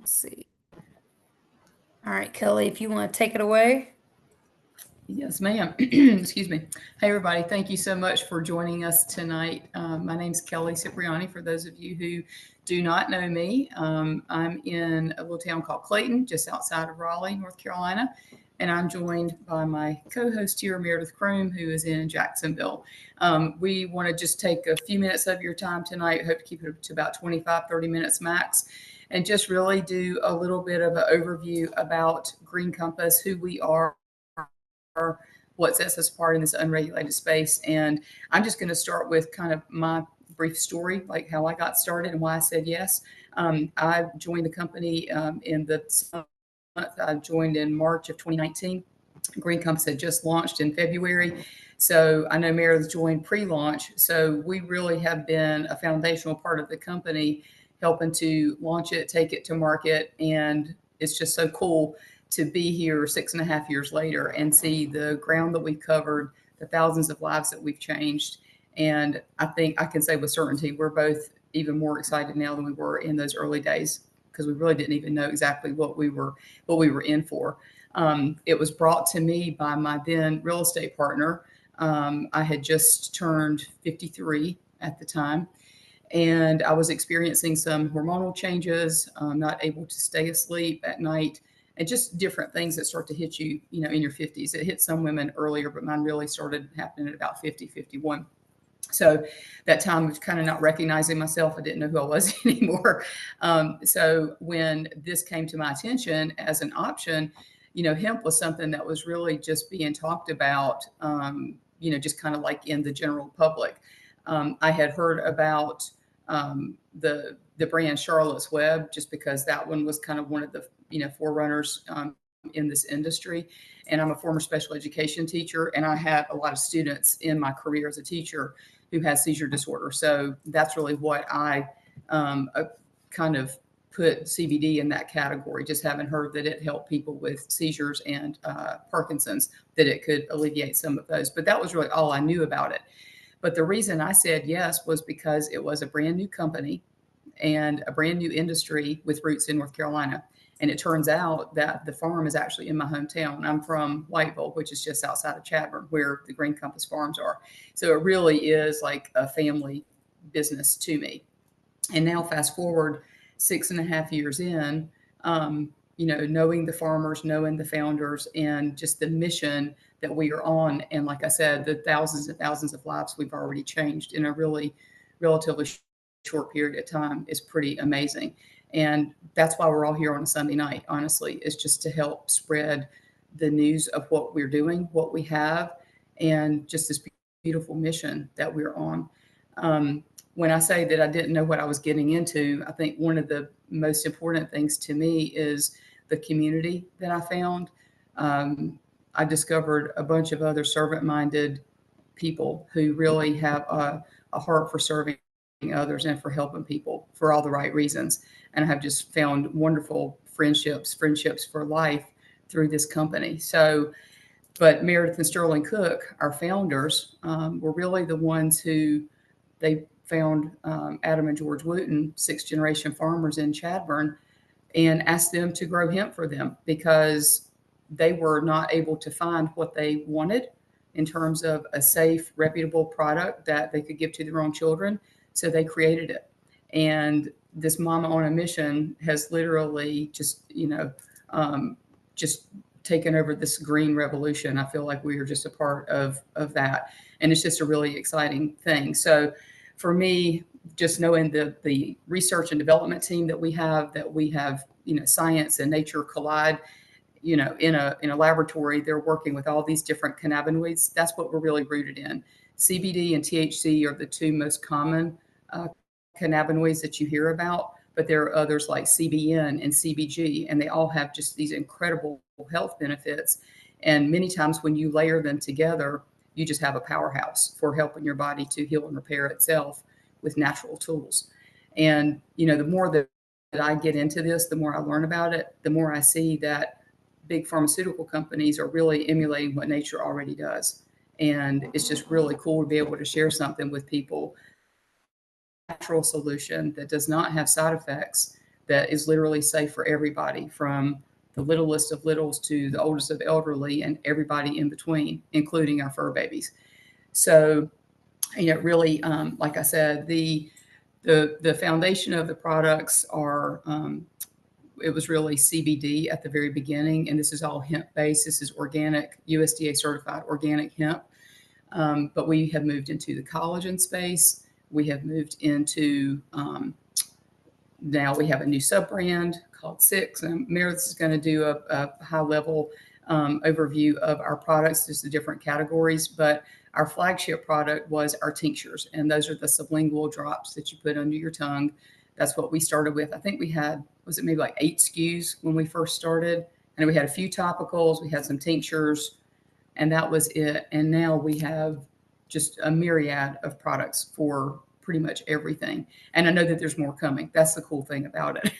Let's see. All right, Kelly, if you want to take it away. Yes, ma'am. Excuse me. Hey, everybody. Thank you so much for joining us tonight. My name's Kelly Cipriani. For those of you who do not know me, I'm in a little town called Clayton, just outside of Raleigh, North Carolina. And I'm joined by my co-host here, Meredith Chrome, who is in Jacksonville. We want to just take a few minutes of your time tonight. Hope to keep it to about 25, 30 minutes max, and just really do a little bit of an overview about Green Compass, who we are, what sets us apart in this unregulated space. And I'm just going to start with kind of my brief story, like how I got started and why I said yes. I joined the company in the month. I joined in March of 2019. Green Compass had just launched in February. So I know Meredith joined pre-launch. So we really have been a foundational part of the company, helping to launch it, take it to market. And it's just so cool to be here 6.5 years later and see the ground that we've covered, the thousands of lives that we've changed. And I think I can say with certainty, we're both even more excited now than we were in those early days, because we really didn't even know exactly what we were in for. It was brought to me by my then real estate partner. I had just turned 53 at the time, and I was experiencing some hormonal changes, not able to stay asleep at night, and just different things that start to hit you, in your 50s. It hit some women earlier, but mine really started happening at about 50, 51. So that time was kind of not recognizing myself. I didn't know who I was anymore. So when this came to my attention as an option, hemp was something that was really just being talked about, just kind of like in the general public. I had heard about the brand Charlotte's Web, just because that one was kind of one of the forerunners in this industry. And I'm a former special education teacher, and I had a lot of students in my career as a teacher who had seizure disorder. So that's really what I kind of put CBD in that category, just having heard that it helped people with seizures and Parkinson's, that it could alleviate some of those. But that was really all I knew about it. But the reason I said yes was because it was a brand new company and a brand new industry with roots in North Carolina. And it turns out that the farm is actually in my hometown. I'm from Whiteville, which is just outside of Chadbourn, where the Green Compass farms are. So it really is like a family business to me. And now fast forward 6.5 years in, knowing the farmers, knowing the founders, and just the mission that we are on. And like I said, the thousands and thousands of lives we've already changed in a really relatively short period of time is pretty amazing. And that's why we're all here on a Sunday night, honestly, is just to help spread the news of what we're doing, what we have, and just this beautiful mission that we're on. When I say that I didn't know what I was getting into, I think one of the most important things to me is the community that I found. I discovered a bunch of other servant-minded people who really have a heart for serving others and for helping people for all the right reasons. And I have just found wonderful friendships for life through this company. So, but Meredith and Sterling Cook, our founders, were really the ones who they found Adam and George Wooten, 6th-generation farmers in Chadbourn, and asked them to grow hemp for them because they were not able to find what they wanted in terms of a safe, reputable product that they could give to their own children. So they created it. And this mama on a mission has literally just taken over this green revolution. I feel like we are just a part of that. And it's just a really exciting thing. So for me, just knowing the research and development team that we have, science and nature collide, in a laboratory, they're working with all these different cannabinoids. That's what we're really rooted in. CBD and THC are the two most common cannabinoids that you hear about, but there are others like CBN and CBG, and they all have just these incredible health benefits. And many times when you layer them together, you just have a powerhouse for helping your body to heal and repair itself with natural tools. And, the more that I get into this, the more I learn about it, the more I see that big pharmaceutical companies are really emulating what nature already does. And it's just really cool to be able to share something with people, natural solution that does not have side effects, that is literally safe for everybody, from the littlest of littles to the oldest of elderly and everybody in between, including our fur babies. So, really, like I said, the foundation of the products are, it was really CBD at the very beginning, and this is all hemp based. This is organic, USDA certified organic hemp. But we have moved into the collagen space. We have moved into, now we have a new sub brand called Six. And Meredith is going to do a high level overview of our products, just the different categories. But our flagship product was our tinctures, and those are the sublingual drops that you put under your tongue. That's what we started with. I think we had, was it maybe like 8 SKUs when we first started? And we had a few topicals, we had some tinctures, and that was it. And now we have just a myriad of products for pretty much everything. And I know that there's more coming. That's the cool thing about it.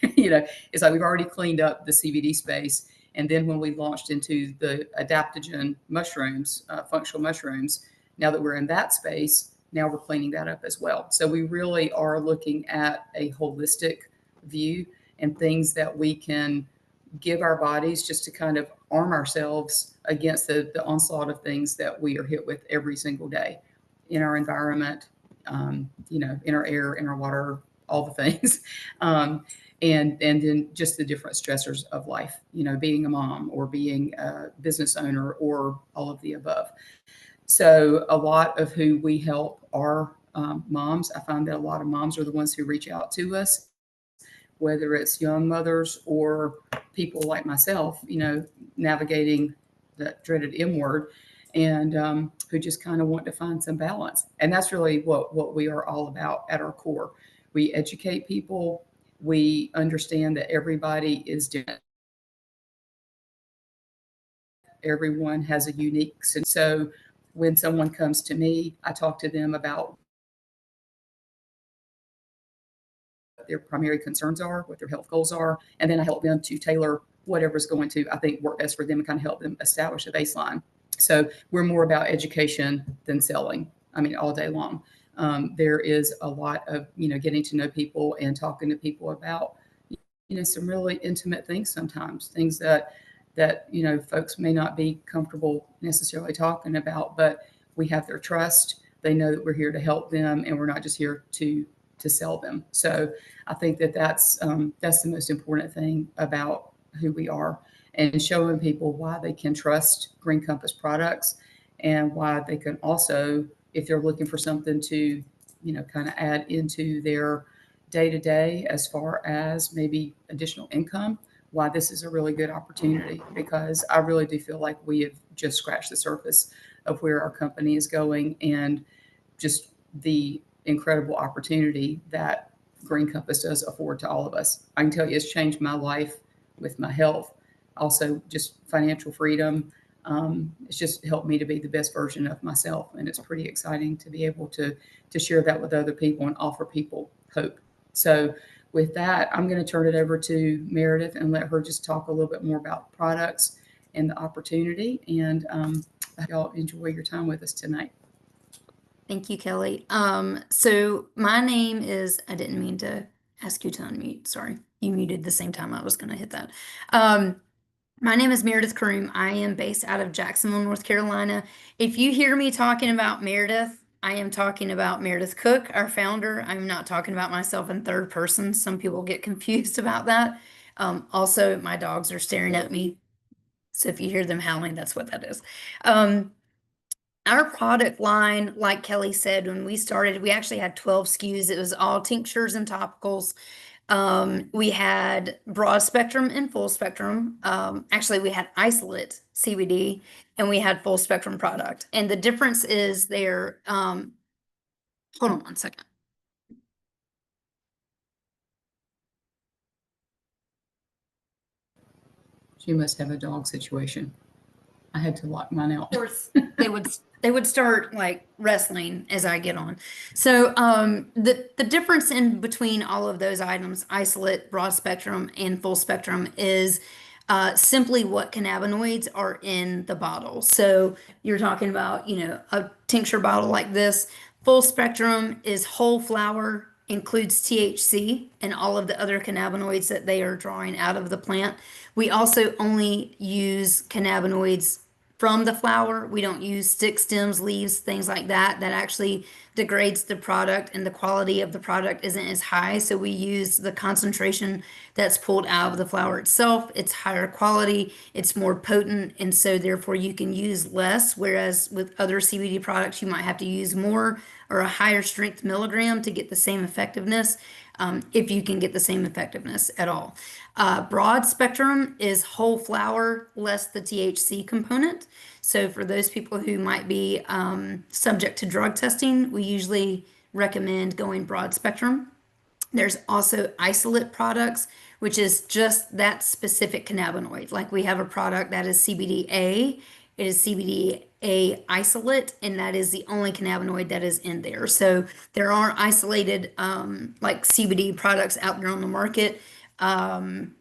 It's like we've already cleaned up the CBD space. And then when we launched into the adaptogen mushrooms, functional mushrooms, now that we're in that space, now we're cleaning that up as well. So we really are looking at a holistic view and things that we can give our bodies just to kind of arm ourselves against the onslaught of things that we are hit with every single day in our environment, in our air, in our water, all the things. And then just the different stressors of life, being a mom or being a business owner or all of the above. So a lot of who we help are moms. I find that a lot of moms are the ones who reach out to us, whether it's young mothers or people like myself, navigating that dreaded M word, and who just kind of want to find some balance. And that's really what we are all about at our core. We educate people. We understand that everybody is different. Everyone has a unique, so when someone comes to me, I talk to them about what their primary concerns are, what their health goals are, and then I help them to tailor whatever's going to, I think, work best for them and kind of help them establish a baseline. So we're more about education than selling. I mean, all day long. There is a lot of, getting to know people and talking to people about, some really intimate things sometimes, things that folks may not be comfortable necessarily talking about, but we have their trust. They know that we're here to help them, and we're not just here to sell them. So I think that's the most important thing about who we are, and showing people why they can trust Green Compass products, and why they can also, if they're looking for something to, kind of add into their day-to-day as far as maybe additional income, why this is a really good opportunity, because I really do feel like we have just scratched the surface of where our company is going, and just the incredible opportunity that Green Compass does afford to all of us. I can tell you it's changed my life with my health, also just financial freedom. It's just helped me to be the best version of myself, and it's pretty exciting to be able to share that with other people and offer people hope. So with that, I'm going to turn it over to Meredith and let her just talk a little bit more about products and the opportunity. And I hope y'all enjoy your time with us tonight. Thank you, Kelly. So my name is, I didn't mean to ask you to unmute. Sorry. You muted the same time I was going to hit that. My name is Meredith Karoom. I am based out of Jacksonville, North Carolina. If you hear me talking about Meredith, I am talking about Meredith Cook, our founder. I'm not talking about myself in third person. Some people get confused about that. Also, my dogs are staring at me. So if you hear them howling, that's what that is. Our product line, like Kelly said, when we started, we actually had 12 SKUs. It was all tinctures and topicals. We had broad spectrum and full spectrum. Actually, we had isolate CBD and we had full spectrum product. And the difference is there, hold on one second. She must have a dog situation. I had to lock mine out. Of course, they would start like wrestling as I get on. So the difference in between all of those items, isolate, broad spectrum, and full spectrum, is simply what cannabinoids are in the bottle. So you're talking about, a tincture bottle like this. Full spectrum is whole flower includes THC and all of the other cannabinoids that they are drawing out of the plant. We also only use cannabinoids from the flower. We don't use sticks, stems, leaves, things like that. That actually degrades the product and the quality of the product isn't as high. So we use the concentration that's pulled out of the flower itself. It's higher quality, it's more potent, and so therefore you can use less. Whereas with other CBD products, you might have to use more or a higher strength milligram to get the same effectiveness, if you can get the same effectiveness at all. Broad spectrum is whole flower less the THC component. So for those people who might be subject to drug testing, we usually recommend going broad spectrum. There's also isolate products, which is just that specific cannabinoid. Like we have a product that is CBDA. It is CBDA isolate, and that is the only cannabinoid that is in there. So there are isolated like CBD products out there on the market. Um,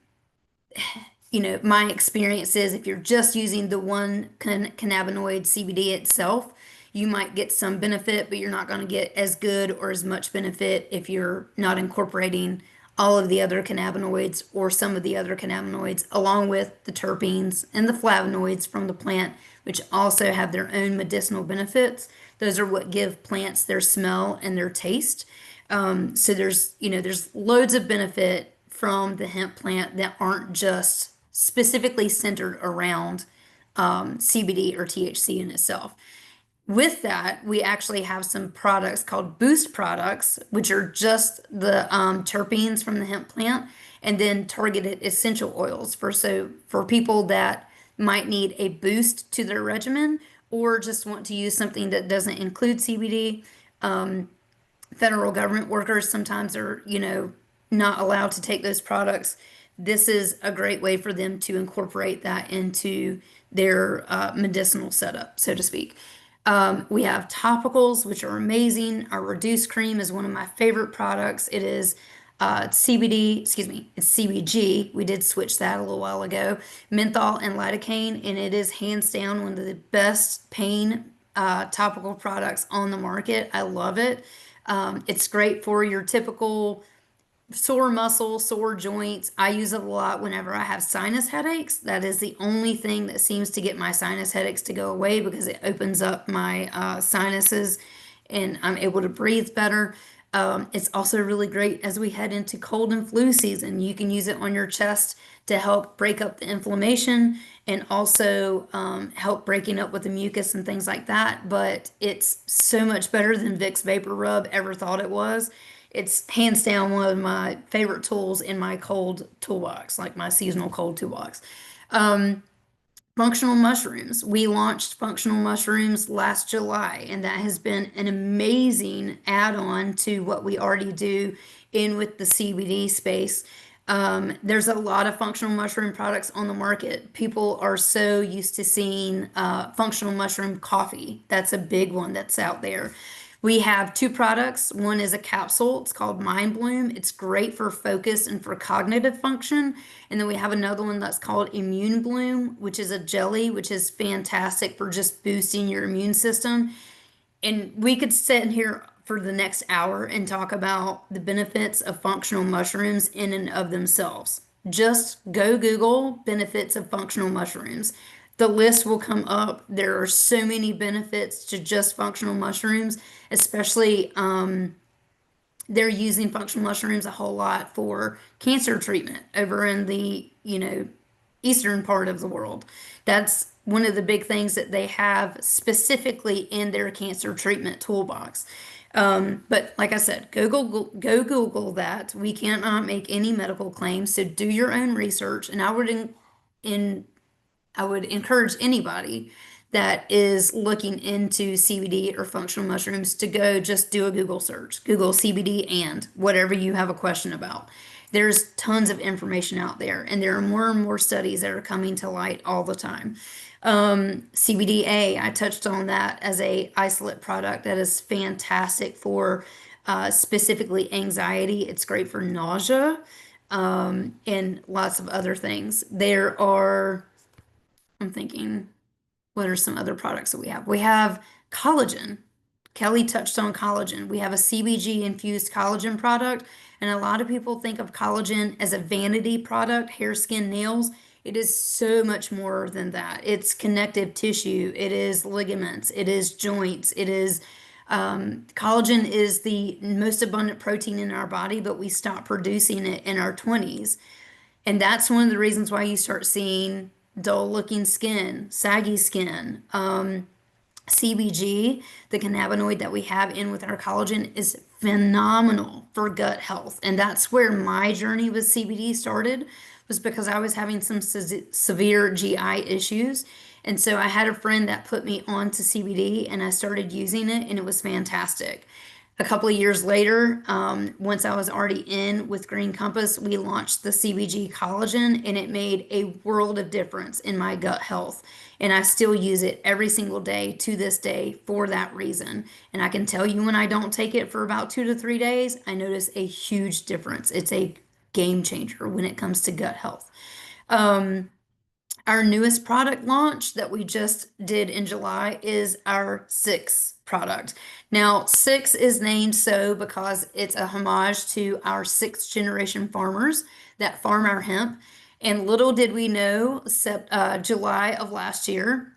my experience is if you're just using the one cannabinoid CBD itself, you might get some benefit, but you're not going to get as good or as much benefit if you're not incorporating all of the other cannabinoids or some of the other cannabinoids, along with the terpenes and the flavonoids from the plant, which also have their own medicinal benefits. Those are what give plants their smell and their taste. So there's loads of benefit from the hemp plant that aren't just specifically centered around CBD or THC in itself. With that, we actually have some products called boost products, which are just the terpenes from the hemp plant, and then targeted essential oils for people that might need a boost to their regimen or just want to use something that doesn't include CBD. Federal government workers sometimes are, not allowed to take those products. This is a great way for them to incorporate that into their medicinal setup, so to speak. We have topicals, which are amazing. Our reduced cream is one of my favorite products. It is CBD, excuse me, it's CBG. We did switch that a little while ago. Menthol and lidocaine, and it is hands down one of the best pain topical products on the market. I love it. It's great for your typical sore muscle, sore joints. I use it a lot whenever I have sinus headaches. That is the only thing that seems to get my sinus headaches to go away because it opens up my sinuses and I'm able to breathe better. It's also really great as we head into cold and flu season. You can use it on your chest to help break up the inflammation and also help breaking up with the mucus and things like that. But it's so much better than Vicks Vapor Rub ever thought it was. It's hands down one of my favorite tools in my cold toolbox, like my seasonal cold toolbox. Um, Functional mushrooms. We launched functional mushrooms last July, and that has been an amazing add-on to what we already do in with the CBD space. There's a lot of functional mushroom products on the market. People are so used to seeing functional mushroom coffee. That's a big one that's out there. We have two products. One is a capsule. It's called Mind Bloom. It's great for focus and for cognitive function. And then we have another one that's called Immune Bloom, which is a jelly, which is fantastic for just boosting your immune system. And we could sit in here for the next hour and talk about the benefits of functional mushrooms in and of themselves. Just go Google benefits of functional mushrooms. The list will come up. There are so many benefits to just functional mushrooms, especially they're using functional mushrooms a whole lot for cancer treatment over in the, eastern part of the world. That's one of the big things that they have specifically in their cancer treatment toolbox. But like I said, go Google that. We cannot make any medical claims, so do your own research. And I would encourage anybody that is looking into CBD or functional mushrooms to go just do a Google search. Google CBD and whatever you have a question about. There's tons of information out there, and there are more and more studies that are coming to light all the time. CBDA, I touched on that as a isolate product that is fantastic for specifically anxiety. It's great for nausea, and lots of other things. I'm thinking, what are some other products that we have? We have collagen. Kelly touched on collagen. We have a CBG infused collagen product, and a lot of people think of collagen as a vanity product, hair, skin, nails. It is so much more than that. It's connective tissue, it is ligaments, it is joints, it is collagen is the most abundant protein in our body, but we stop producing it in our 20s. And that's one of the reasons why you start seeing dull looking skin, saggy skin. CBG, the cannabinoid that we have in with our collagen, is phenomenal for gut health. And that's where my journey with CBD started, was because I was having some severe GI issues. And so I had a friend that put me onto CBD and I started using it and it was fantastic. A couple of years later, once I was already in with Green Compass, we launched the CBG collagen and it made a world of difference in my gut health. And I still use it every single day to this day for that reason. And I can tell you when I don't take it for about 2 to 3 days, I notice a huge difference. It's a game changer when it comes to gut health. Our newest product launch that we just did in July is our Six product. Now, Six is named so because it's a homage to our sixth generation farmers that farm our hemp. And little did we know, July of last year,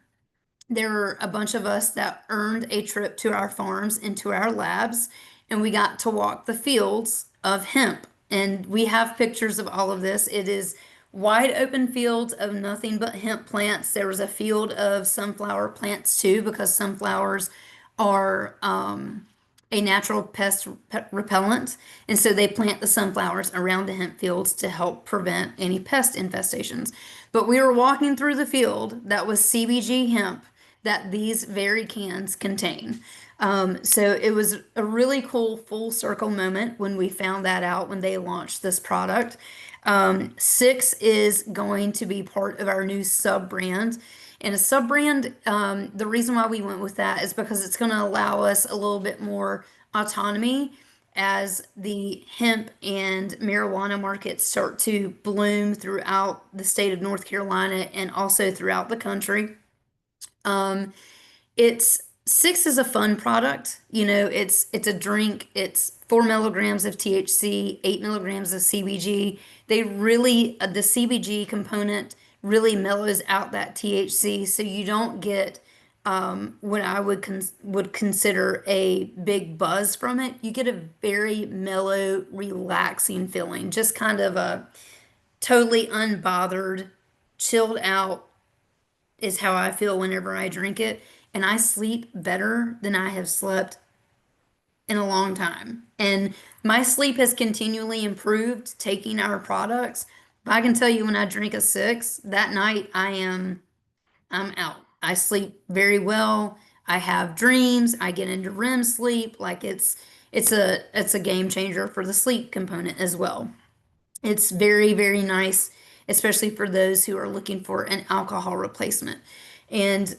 there were a bunch of us that earned a trip to our farms and to our labs, and we got to walk the fields of hemp. And we have pictures of all of this. It is wide open fields of nothing but hemp plants. There was a field of sunflower plants too, because sunflowers are a natural repellent. And so they plant the sunflowers around the hemp fields to help prevent any pest infestations. But we were walking through the field that was CBG hemp that these very cans contain. So it was a really cool full circle moment when we found that out when they launched this product. Six is going to be part of our new sub brand. And a sub brand, the reason why we went with that is because it's going to allow us a little bit more autonomy as the hemp and marijuana markets start to bloom throughout the state of North Carolina and also throughout the country. It's Six is a fun product. You know, it's a drink. It's 4 milligrams of THC, 8 milligrams of CBG. They really the CBG component really mellows out that THC, so you don't get what I would consider a big buzz from it. You get a very mellow, relaxing feeling, just kind of a totally unbothered, chilled out is how I feel whenever I drink it. And I sleep better than I have slept in a long time. And my sleep has continually improved taking our products. But I can tell you when I drink a Six, that night I'm out. I sleep very well. I have dreams. I get into REM sleep. Like it's a game changer for the sleep component as well. It's very, very nice, especially for those who are looking for an alcohol replacement. And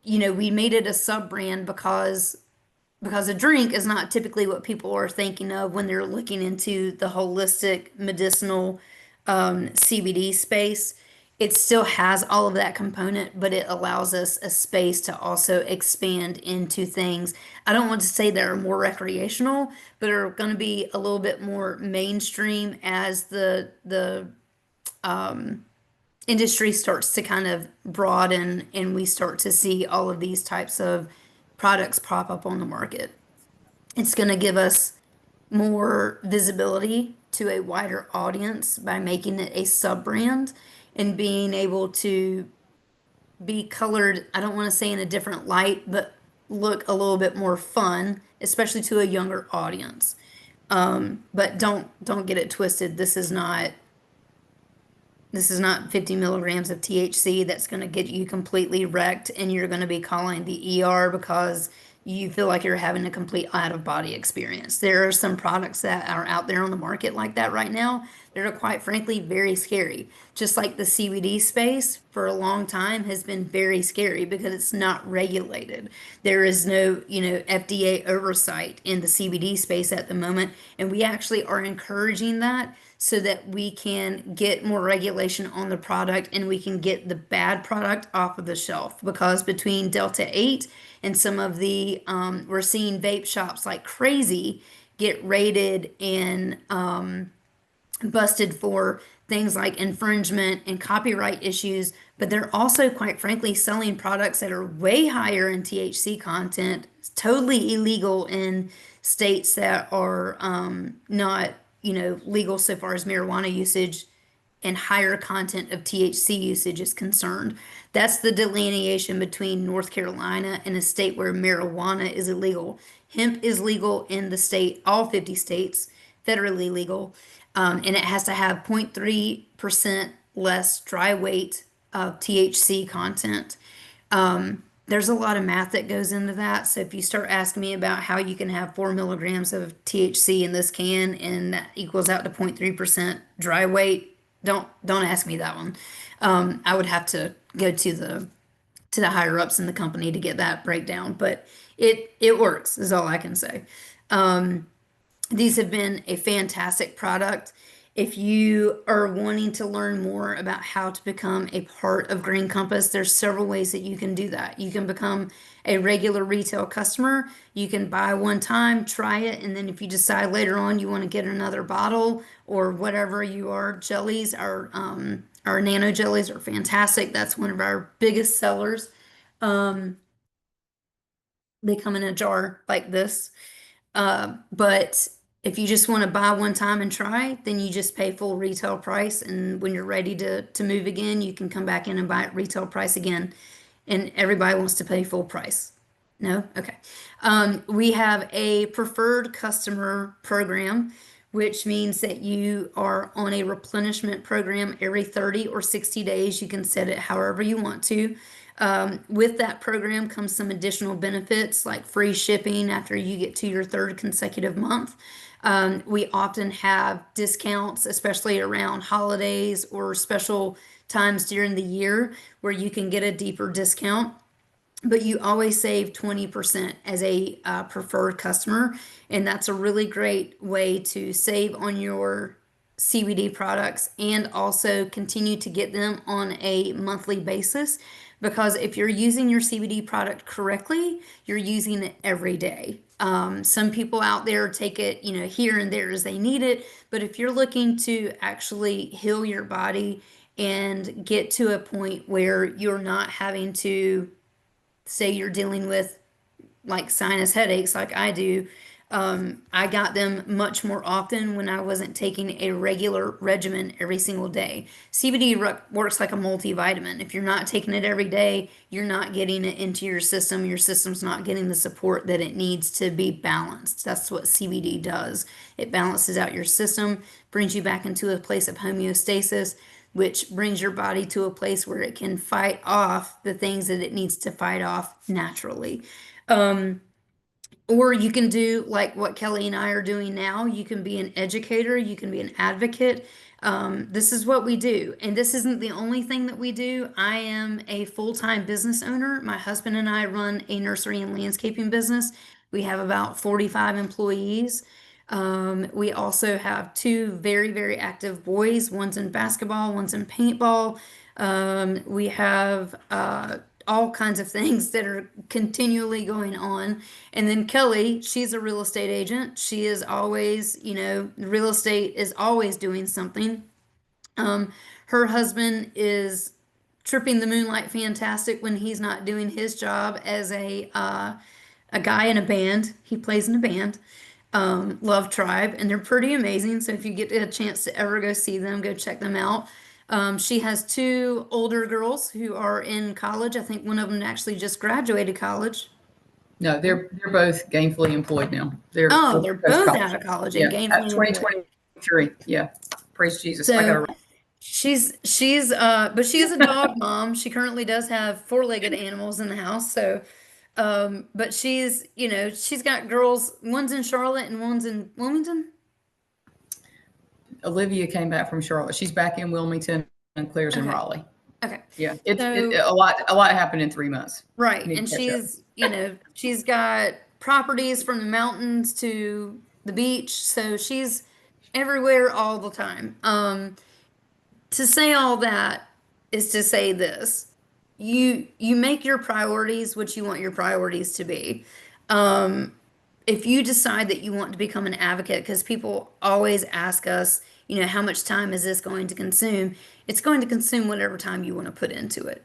we made it a sub brand because a drink is not typically what people are thinking of when they're looking into the holistic medicinal CBD space. It still has all of that component, but it allows us a space to also expand into things. I don't want to say that are more recreational, but are going to be a little bit more mainstream as the industry starts to kind of broaden and we start to see all of these types of products pop up on the market. It's going to give us more visibility to a wider audience by making it a sub brand and being able to be colored, I don't want to say in a different light, but look a little bit more fun, especially to a younger audience. But don't get it twisted. This is not 50 milligrams of THC that's going to get you completely wrecked and you're going to be calling the ER because you feel like you're having a complete out of body experience. There are some products that are out there on the market like that right now that are quite frankly very scary. Just like the CBD space for a long time has been very scary because it's not regulated. There is no, FDA oversight in the CBD space at the moment, and we actually are encouraging that so that we can get more regulation on the product and we can get the bad product off of the shelf. Because between Delta 8 and some of the, we're seeing vape shops like crazy get raided and busted for things like infringement and copyright issues, but they're also, quite frankly, selling products that are way higher in THC content, totally illegal in states that are not, legal so far as marijuana usage and higher content of THC usage is concerned. That's the delineation between North Carolina and a state where marijuana is illegal. Hemp is legal in the state, all 50 states, federally legal, and it has to have 0.3% less dry weight of THC content. There's a lot of math that goes into that. So if you start asking me about how you can have 4 milligrams of THC in this can and that equals out to 0.3% dry weight, don't ask me that one. I would have to go to the higher ups in the company to get that breakdown, but it works is all I can say. These have been a fantastic product. If you are wanting to learn more about how to become a part of Green Compass, there's several ways that you can do that. You can become a regular retail customer. You can buy one time, try it, and then if you decide later on you want to get another bottle or whatever you are, jellies, our nano jellies are fantastic. That's one of our biggest sellers. They come in a jar like this. But if you just want to buy one time and try, then you just pay full retail price. And when you're ready to move again, you can come back in and buy at retail price again. And everybody wants to pay full price. No? Okay. We have a preferred customer program, which means that you are on a replenishment program every 30 or 60 days. You can set it however you want to. With that program comes some additional benefits like free shipping after you get to your third consecutive month. We often have discounts, especially around holidays or special times during the year, where you can get a deeper discount. But you always save 20% as a preferred customer, and that's a really great way to save on your CBD products and also continue to get them on a monthly basis. Because if you're using your CBD product correctly, you're using it every day. Some people out there take it, here and there as they need it. But if you're looking to actually heal your body and get to a point where you're not having to, say you're dealing with like sinus headaches like I do, I got them much more often when I wasn't taking a regular regimen every single day. CBD works like a multivitamin. If you're not taking it every day, you're not getting it into your system. Your system's not getting the support that it needs to be balanced. That's what CBD does. It balances out your system, brings you back into a place of homeostasis, which brings your body to a place where it can fight off the things that it needs to fight off naturally. Or you can do like what Kelly and I are doing now. You can be an educator, you can be an advocate. This is what we do. And this isn't the only thing that we do. I am a full-time business owner. My husband and I run a nursery and landscaping business. We have about 45 employees. We also have two very, very active boys. One's in basketball, one's in paintball. We have all kinds of things that are continually going on. And then Kelly, she's a real estate agent. She is always, real estate is always doing something. Her husband is tripping the moonlight fantastic when he's not doing his job as a guy in a band. He plays in a band, Love Tribe, and they're pretty amazing. So if you get a chance to ever go see them, go check them out. She has two older girls who are in college. I think one of them actually just graduated college. No, they're both gainfully employed now. They're Oh, they're both post-college. out of college Yeah, and gainfully employed. 2023. Yeah, praise Jesus. I So got but she is a dog mom. She currently does have four-legged animals in the house. So, but she's got girls. One's in Charlotte and one's in Wilmington. Olivia came back from Charlotte. She's back in Wilmington, and Claire's in Okay. Raleigh. Okay. Yeah, So a lot happened in 3 months. right, Need and to catch up. she's got properties from the mountains to the beach. So everywhere all the time. To say all that is to say this. You make your priorities what you want your priorities to be. Um, if you decide that you want to become an advocate, because people always ask us, how much time is this going to consume? It's going to consume whatever time you want to put into it.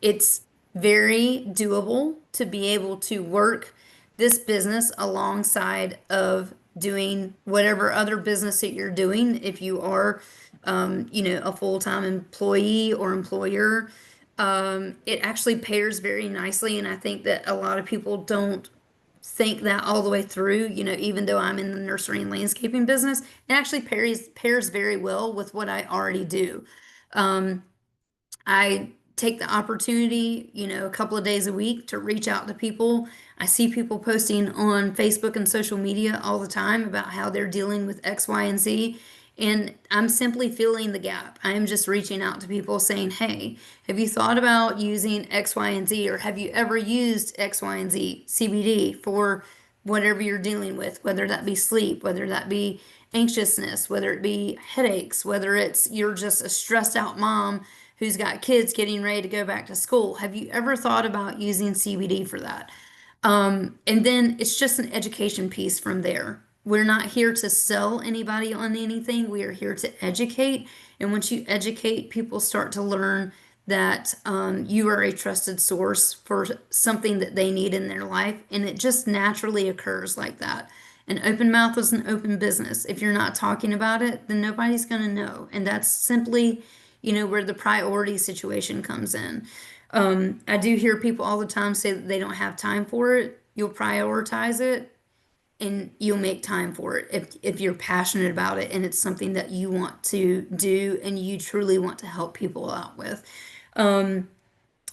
It's very doable to be able to work this business alongside of doing whatever other business that you're doing. If you are, a full-time employee or employer, it actually pairs very nicely. And I think that a lot of people don't think that all the way through, even though I'm in the nursery and landscaping business, it actually pairs very well with what I already do. Um, I take the opportunity, a couple of days a week to reach out to people. I see people posting on Facebook and social media all the time about how they're dealing with X, Y, and Z. And I'm simply filling the gap. I am just reaching out to people saying, hey, have you thought about using X, Y, and Z? Or have you ever used X, Y, and Z CBD for whatever you're dealing with, whether that be sleep, whether that be anxiousness, whether it be headaches, whether it's you're just a stressed out mom who's got kids getting ready to go back to school. Have you ever thought about using CBD for that? And then it's just an education piece from there. We're not here to sell anybody on anything. We are here to educate. And once you educate, people start to learn that you are a trusted source for something that they need in their life. And it just naturally occurs like that. An open mouth is an open business. If you're not talking about it, then nobody's going to know. And that's simply, where the priority situation comes in. I do hear people all the time say that they don't have time for it. You'll prioritize it and you'll make time for it if you're passionate about it and it's something that you want to do and you truly want to help people out with. Um,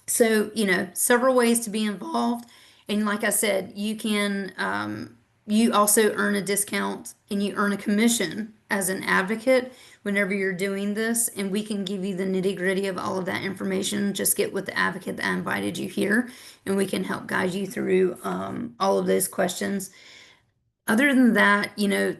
so, several ways to be involved. And like I said, you also earn a discount and you earn a commission as an advocate whenever you're doing this. And we can give you the nitty-gritty of all of that information. Just get with the advocate that invited you here, and we can help guide you through all of those questions. Other than that,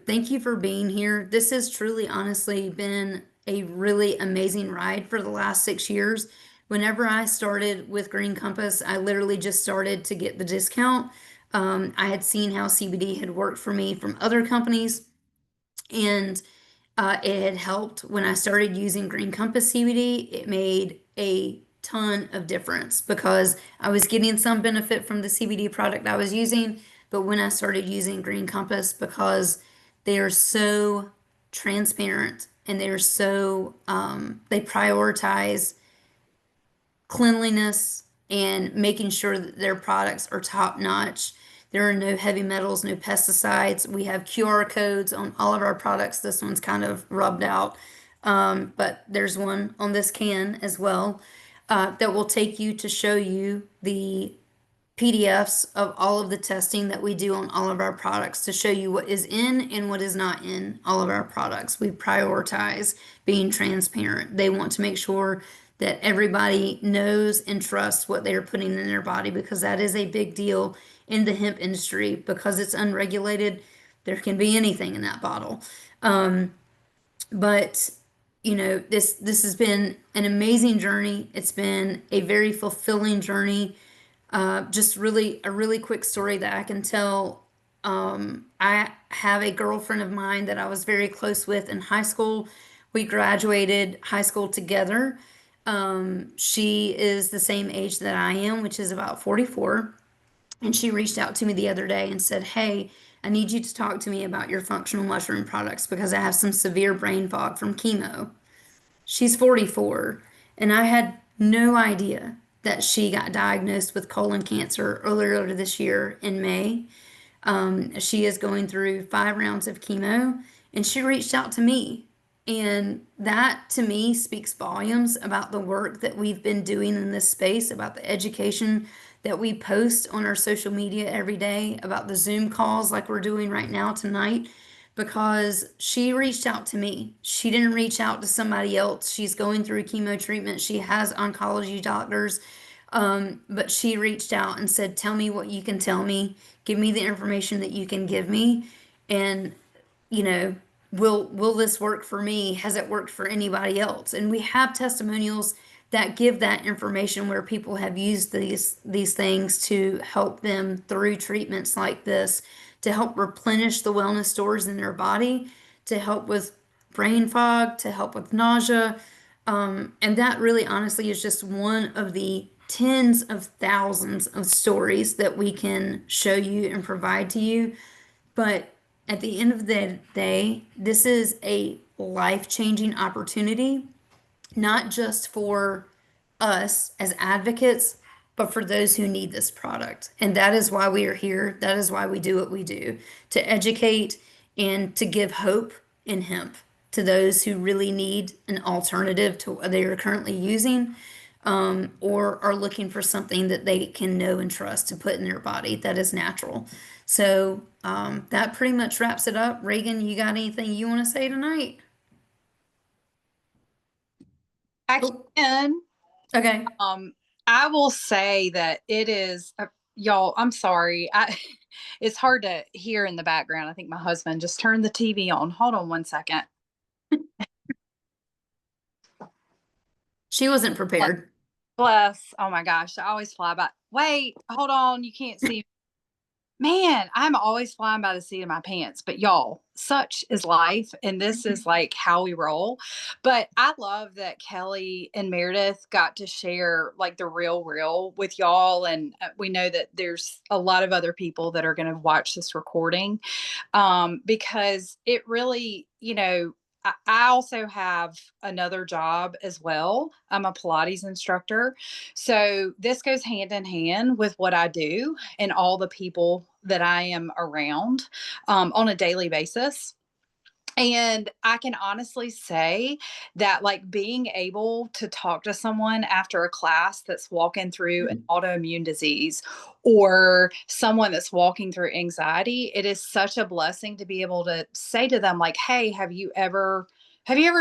thank you for being here. This has truly, honestly been a really amazing ride for the last 6 years. Whenever I started with Green Compass, I literally just started to get the discount. I had seen how CBD had worked for me from other companies, and it had helped when I started using Green Compass CBD. It made a ton of difference because I was getting some benefit from the CBD product I was using, but when I started using Green Compass, because they are so transparent and they prioritize cleanliness and making sure that their products are top notch. There are no heavy metals, no pesticides. We have QR codes on all of our products. This one's kind of rubbed out, but there's one on this can as well that will take you to show you the PDFs of all of the testing that we do on all of our products to show you what is in and what is not in all of our products. We prioritize being transparent. They want to make sure that everybody knows and trusts what they're putting in their body because that is a big deal in the hemp industry because it's unregulated. There can be anything in that bottle. But this has been an amazing journey. It's been a very fulfilling journey. Just really a really quick story that I can tell. I have a girlfriend of mine that I was very close with in high school. We graduated high school together. She is the same age that I am, which is about 44. And she reached out to me the other day and said, hey, I need you to talk to me about your functional mushroom products because I have some severe brain fog from chemo. She's 44, and I had no idea that she got diagnosed with colon cancer earlier this year in May. She is going through 5 rounds of chemo, and she reached out to me. And that to me speaks volumes about the work that we've been doing in this space, about the education that we post on our social media every day, about the Zoom calls like we're doing right now tonight, because she reached out to me. She didn't reach out to somebody else. She's going through chemo treatment. She has oncology doctors, but she reached out and said, tell me what you can tell me. Give me the information that you can give me. And, you know, will this work for me? Has it worked for anybody else? And we have testimonials that give that information where people have used these things to help them through treatments like this, to help replenish the wellness stores in their body, to help with brain fog, to help with nausea. And that really honestly is just one of the tens of thousands of stories that we can show you and provide to you. But at the end of the day, this is a life-changing opportunity, not just for us as advocates, but for those who need this product. And that is why we are here. That is why we do what we do, to educate and to give hope in hemp to those who really need an alternative to what they are currently using, or are looking for something that they can know and trust to put in their body that is natural. So that pretty much wraps it up. Reagan, you got anything you want to say tonight? I Oh, can. okay. I will say that it is, y'all. I'm sorry. It's hard to hear in the background. I think my husband just turned the TV on. Hold on one second. She wasn't prepared. Bless. Oh my gosh. I always fly by. Wait, hold on. You can't see. Man, I'm always flying by the seat of my pants. But y'all, such is life. And this is like how we roll. But I love that Kelly and Meredith got to share like the real with y'all. And we know that there's a lot of other people that are going to watch this recording, because it really, I also have another job as well. I'm a Pilates instructor. So this goes hand in hand with what I do and all the people that I am around on a daily basis. And I can honestly say that, like, being able to talk to someone after a class that's walking through an autoimmune disease or someone that's walking through anxiety, it is such a blessing to be able to say to them, like, hey, have you ever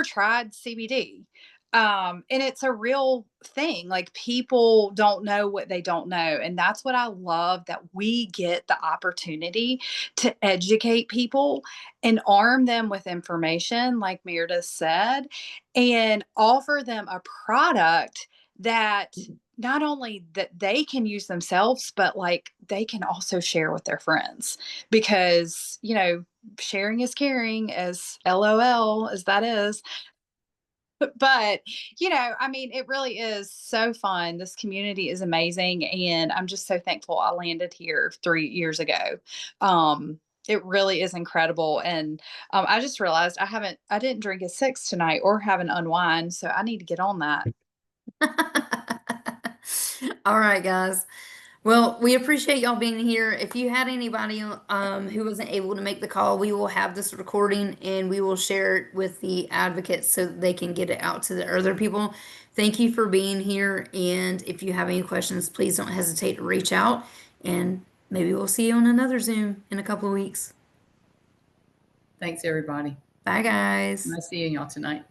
tried CBD? And it's a real thing. Like, people don't know what they don't know. And that's what I love, that we get the opportunity to educate people and arm them with information, like Meredith said, and offer them a product that not only that they can use themselves, but like they can also share with their friends, because, sharing is caring, as LOL as that is. But, I mean, it really is so fun. This community is amazing. And I'm just so thankful I landed here 3 years ago. It really is incredible. And I just realized I didn't drink at 6 tonight or have an unwind. So I need to get on that. All right, guys. Well, we appreciate y'all being here. If you had anybody who wasn't able to make the call, we will have this recording and we will share it with the advocates so that they can get it out to the other people. Thank you for being here. And if you have any questions, please don't hesitate to reach out. And maybe we'll see you on another Zoom in a couple of weeks. Thanks, everybody. Bye, guys. Nice seeing y'all tonight.